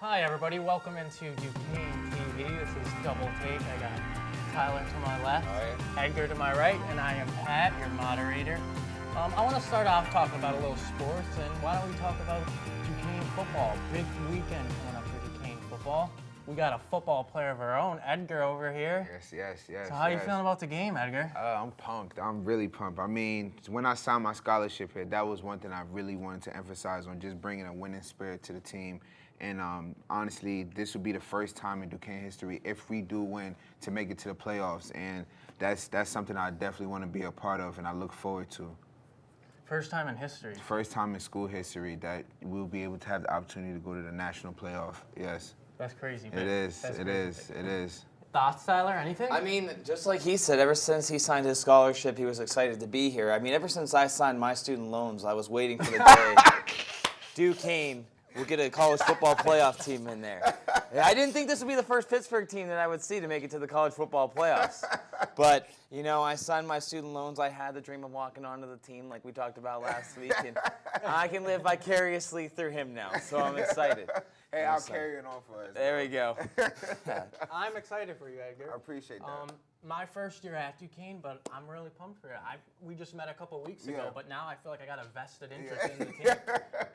Hi everybody, welcome into Duquesne TV. This is Double Take. I got Tyler to my left, Edgar to my right, and I am Pat, your moderator. I want to start off talking about a little sports, and why don't we talk about Duquesne football? Big weekend coming up for Duquesne football. We got a football player of our own, Edgar, over here. Yes. So how you feeling about the game, Edgar? I'm pumped. I'm really pumped. I mean, when I signed my scholarship here, that was one thing I really wanted to emphasize on, just bringing a winning spirit to the team. And honestly, this will be the first time in Duquesne history, if we do win, to make it to the playoffs. And that's something I definitely want to be a part of, and I look forward to. First time in history. First time in school history that we'll be able to have the opportunity to go to the national playoff. Yes. That's crazy. It is. Thoughts, Tyler? Anything? I mean, just like he said, ever since he signed his scholarship, he was excited to be here. I mean, ever since I signed my student loans, I was waiting for the day Duquesne will get a college football playoff team in there. I didn't think this would be the first Pittsburgh team that I would see to make it to the college football playoffs. But, you know, I signed my student loans. I had the dream of walking onto the team like we talked about last week. And I can live vicariously through him now, so I'm excited. Hey, I'll carry it on for us. There we go. I'm excited for you, Edgar. I appreciate that. My first year at Duquesne, but I'm really pumped for it. We just met a couple of weeks ago, but now I feel like I got a vested interest in the team.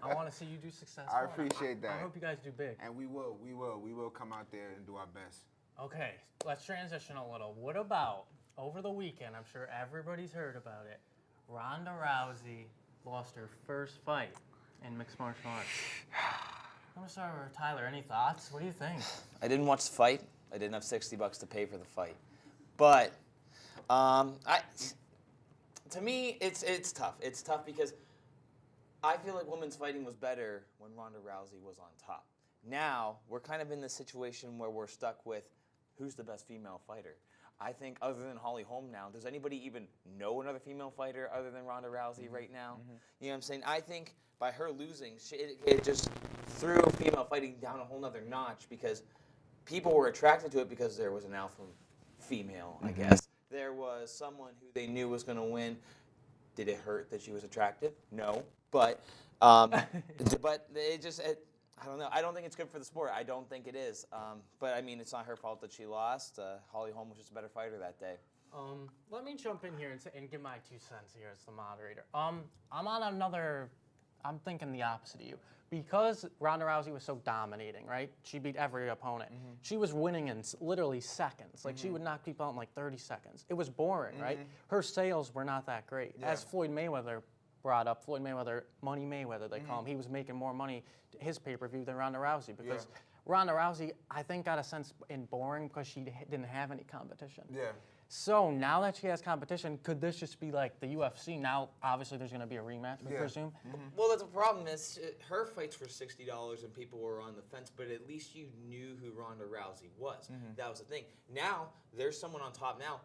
I want to see you do successful. I appreciate that. I hope you guys do big. And we will come out there and do our best. Okay, let's transition a little. What about over the weekend? I'm sure everybody's heard about it. Ronda Rousey lost her first fight in mixed martial arts. I'm gonna start with Tyler. Any thoughts? What do you think? I didn't watch the fight. I didn't have $60 to pay for the fight. But to me, it's tough. It's tough because I feel like women's fighting was better when Ronda Rousey was on top. Now, we're kind of in this situation where we're stuck with who's the best female fighter. I think other than Holly Holm now, does anybody even know another female fighter other than Ronda Rousey right now? You know what I'm saying? I think by her losing, it just threw female fighting down a whole nother notch because people were attracted to it because there was an alpha female, I guess. There was someone who they knew was going to win. Did it hurt that she was attractive? No. But I don't know. I don't think it's good for the sport. I don't think it is. But, I mean, it's not her fault that she lost. Holly Holm was just a better fighter that day. Let me jump in here and give my 2 cents here as the moderator. I'm thinking the opposite of you. Because Ronda Rousey was so dominating, right? She beat every opponent. She was winning in literally seconds. Like, she would knock people out in like 30 seconds. It was boring, right? Her sales were not that great. Yeah. As Floyd Mayweather brought up, Money Mayweather, they call him, he was making more money his pay-per-view than Ronda Rousey because Ronda Rousey, I think, got a sense in boring because she didn't have any competition. Yeah. So now that she has competition, could this just be like the UFC? Now, obviously, there's going to be a rematch, we presume. Well, that's a problem. Her fights were $60 and people were on the fence, but at least you knew who Ronda Rousey was. That was the thing. Now, there's someone on top now.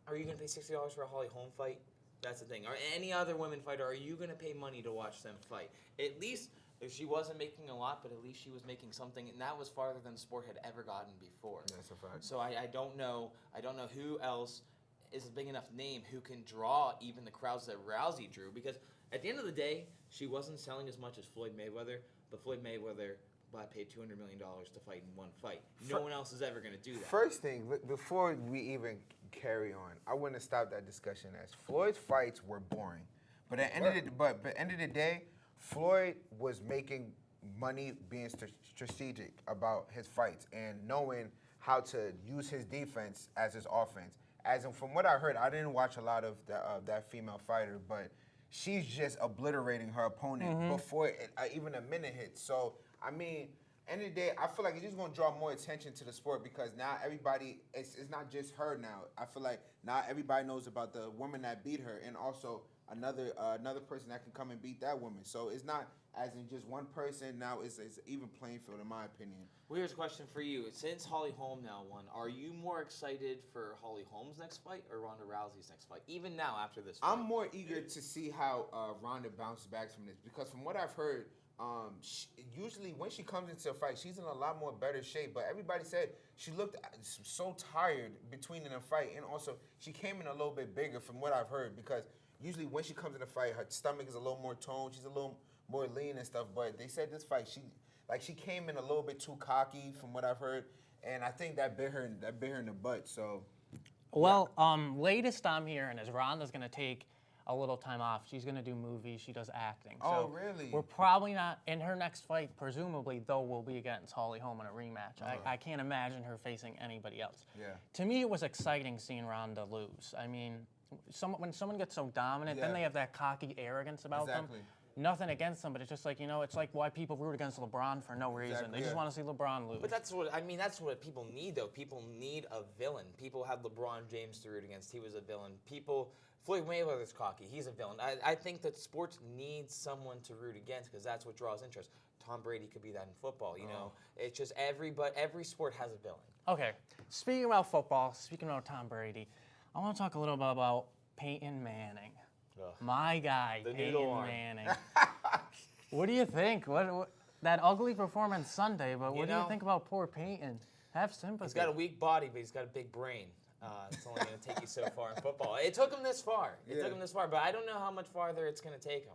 Are you going to pay $60 for a Holly Holm fight? That's the thing. Or any other women fighter, are you going to pay money to watch them fight? At least, if she wasn't making a lot, but at least she was making something, and that was farther than the sport had ever gotten before. That's a fact. So I don't know who else is a big enough name who can draw even the crowds that Rousey drew, because at the end of the day, she wasn't selling as much as Floyd Mayweather, but Floyd Mayweather paid $200 million to fight in one fight. No one else is ever going to do that. First thing, before we even carry on, I want to stop that discussion as Floyd's fights were boring. But at the end of the day, Floyd was making money being strategic about his fights and knowing how to use his defense as his offense. As in, from what I heard, I didn't watch a lot of that female fighter, but she's just obliterating her opponent before even a minute hits. So, I mean, end of the day, I feel like it's just going to draw more attention to the sport because now everybody, it's not just her now. I feel like now everybody knows about the woman that beat her and also another person that can come and beat that woman. So it's not as in just one person. Now it's an even playing field, in my opinion. Well, here's a question for you. Since Holly Holm now won, are you more excited for Holly Holm's next fight or Ronda Rousey's next fight? Even now after this fight. I'm more eager to see how Ronda bounces back from this because from what I've heard, usually when she comes into a fight, she's in a lot more better shape. But everybody said she looked so tired between in a fight, and also she came in a little bit bigger from what I've heard because usually when she comes in a fight, her stomach is a little more toned. She's a little more lean and stuff. But they said this fight, Like she came in a little bit too cocky, from what I've heard, and I think that bit her in the butt. So. Well, latest I'm hearing is Ronda's going to take a little time off. She's going to do movies. She does acting. Oh, So really? we're probably not in her next fight. Presumably, though, will be against Holly Holm in a rematch. I can't imagine her facing anybody else. Yeah. To me, it was exciting seeing Ronda lose. I mean, when someone gets so dominant, then Yeah. they have that cocky arrogance about Exactly. them. Nothing against them, but it's just like, it's like why people root against LeBron for no reason. Exactly, They just yeah. want to see LeBron lose. But that's what people need, though. People need a villain. People had LeBron James to root against. He was a villain. Floyd Mayweather's cocky. He's a villain. I think that sports needs someone to root against because that's what draws interest. Tom Brady could be that in football. It's just every sport has a villain. Okay, speaking about football, speaking about Tom Brady, I want to talk a little bit about Peyton Manning. Ugh. My guy, The Peyton noodle arm. Manning. What do you think? What that ugly performance Sunday, but what do you think about poor Peyton? Have sympathy. He's got a weak body, but he's got a big brain. It's only going to take you so far in football. It took him this far. But I don't know how much farther it's going to take him.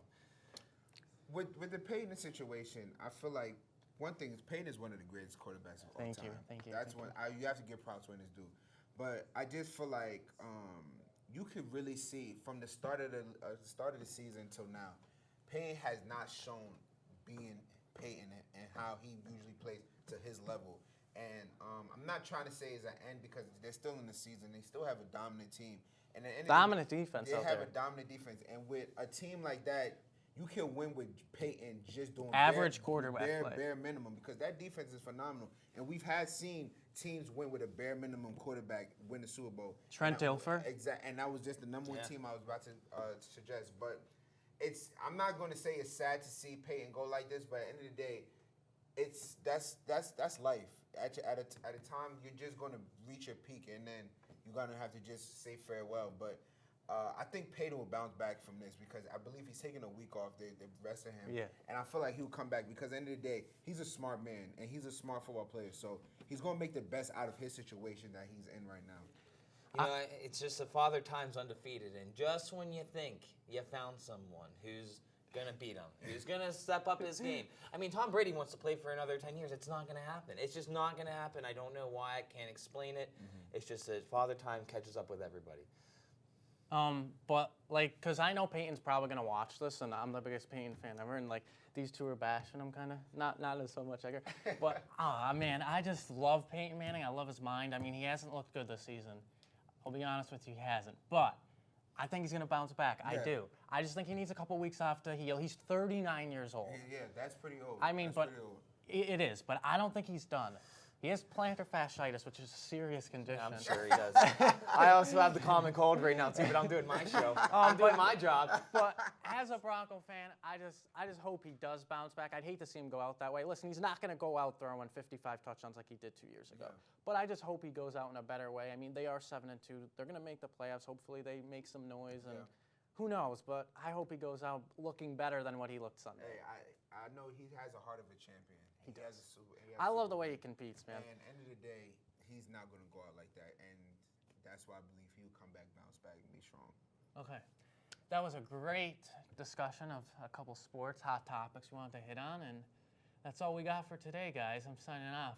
With the Peyton situation, I feel like one thing is Peyton is one of the greatest quarterbacks of all time. Thank you. That's you have to give props when it's due. But I just feel like you could really see from the start of the season till now, Peyton has not shown being Peyton and how he usually plays to his level. And I'm not trying to say it's an end because they're still in the season. They still have a dominant team. And dominant defense They out have there. a dominant defense. And with a team like that, you can win with Peyton just doing Average quarterback play. bare minimum because that defense is phenomenal. And we've seen teams win with a bare minimum quarterback win the Super Bowl. Trent Dilfer. Exactly. And that was just the number one team I was about to suggest. But I'm not going to say it's sad to see Peyton go like this, but at the end of the day, that's life. At a time, you're just going to reach your peak, and then you're going to have to just say farewell. But I think Peyton will bounce back from this because I believe he's taking a week off. They're resting him. Yeah. And I feel like he'll come back because at the end of the day, he's a smart man, and he's a smart football player. So he's going to make the best out of his situation that he's in right now. It's just the Father Time's undefeated, and just when you think you found someone who's gonna beat him, who's gonna step up his game. I mean, Tom Brady wants to play for another 10 years. It's not gonna happen. It's just not gonna happen. I don't know why. I can't explain it. It's just that Father Time catches up with everybody. But cause I know Peyton's probably gonna watch this, and I'm the biggest Peyton fan ever, and these two are bashing him kind of, not as so much I guess. But man, I just love Peyton Manning. I love his mind. I mean, he hasn't looked good this season. I'll be honest with you, he hasn't. But I think he's going to bounce back. Yeah. I do. I just think he needs a couple weeks off to heal. He's 39 years old. Yeah, that's pretty old. I mean, it is. But I don't think he's done. He has plantar fasciitis, which is a serious condition. I'm sure he does. I also have the common cold right now too, but I'm doing my show. I'm doing my job. But as a Bronco fan, I just hope he does bounce back. I'd hate to see him go out that way. Listen, he's not going to go out throwing 55 touchdowns like he did 2 years ago. Yeah. But I just hope he goes out in a better way. I mean, they are 7-2. They're going to make the playoffs. Hopefully, they make some noise, and who knows? But I hope he goes out looking better than what he looked Sunday. Hey, I know he has a heart of a champion. He does. I love the way he competes, man. And at the end of the day, he's not going to go out like that. And that's why I believe he'll come back, bounce back, and be strong. Okay. That was a great discussion of a couple sports, hot topics we wanted to hit on. And that's all we got for today, guys. I'm signing off.